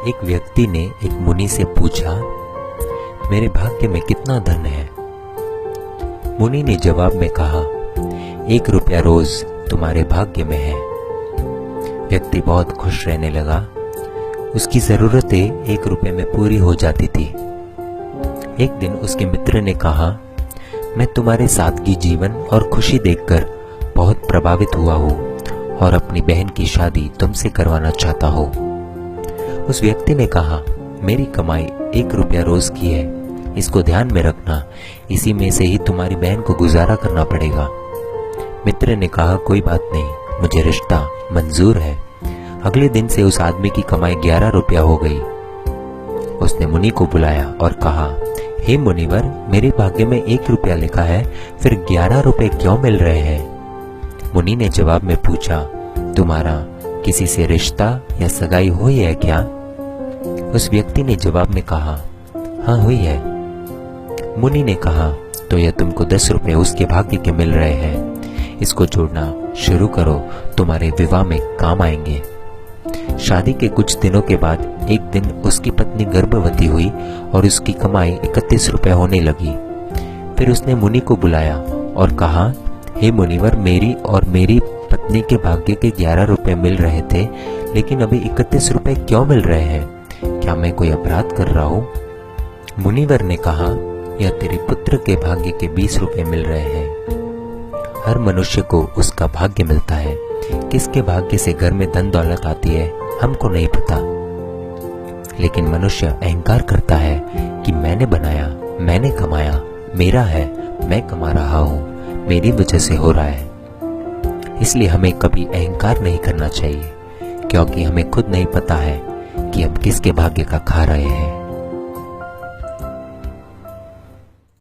एक व्यक्ति ने एक मुनि से पूछा, मेरे भाग्य में कितना धन है? मुनि ने जवाब में कहा, 1 रुपया रोज तुम्हारे भाग्य में है। व्यक्ति बहुत खुश रहने लगा। उसकी जरूरतें 1 रुपये में पूरी हो जाती थी। एक दिन उसके मित्र ने कहा, मैं तुम्हारे सादगी जीवन और खुशी देखकर बहुत प्रभावित हुआ हूँ और अपनी बहन की शादी तुमसे करवाना चाहता हूँ। उस व्यक्ति ने कहा, मेरी कमाई 1 रुपया रोज की है, इसको ध्यान में रखना, इसी में से ही तुम्हारी बहन को गुजारा करना पड़ेगा। मित्र ने कहा, कोई बात नहीं, मुझे रिश्ता मंजूर है। अगले दिन से उस आदमी की कमाई 11 रुपया हो गई। उसने मुनि को बुलाया और कहा, हे मुनिवर, मेरे भाग्य में 1 रुपया लिखा है, फिर 11 रुपए क्यों मिल रहे हैं? मुनि ने जवाब में पूछा, तुम्हारा किसी से रिश्ता या सगाई हुई है क्या? उस व्यक्ति ने जवाब में कहा, हाँ हुई है। मुनि ने कहा, तो यह तुमको 10 रुपए उसके भाग्य के मिल रहे हैं, इसको जोड़ना शुरू करो, तुम्हारे विवाह में काम आएंगे। शादी के कुछ दिनों के बाद एक दिन उसकी पत्नी गर्भवती हुई और उसकी कमाई 31 रुपए होने लगी। फिर उसने मुनि को बुलाया और कहा, हे मुनिवर, मेरी और मेरी पत्नी के भाग्य के 11 रुपए मिल रहे थे, लेकिन अभी 31 रुपए क्यों मिल रहे हैं? क्या मैं कोई अपराध कर रहा हूँ? मुनिवर ने कहा, यह तेरे पुत्र के भाग्य के 20 रुपए मिल रहे हैं। हर मनुष्य को उसका भाग्य मिलता है। किसके भाग्य से घर में धन दौलत आती है हमको नहीं पता, लेकिन मनुष्य अहंकार करता है कि मैंने बनाया, मैंने कमाया, मेरा है, मैं कमा रहा हूँ, मेरी वजह से हो रहा है। इसलिए हमें कभी अहंकार नहीं करना चाहिए, क्योंकि हमें खुद नहीं पता है कि हम किसके भाग्य का खा रहे हैं।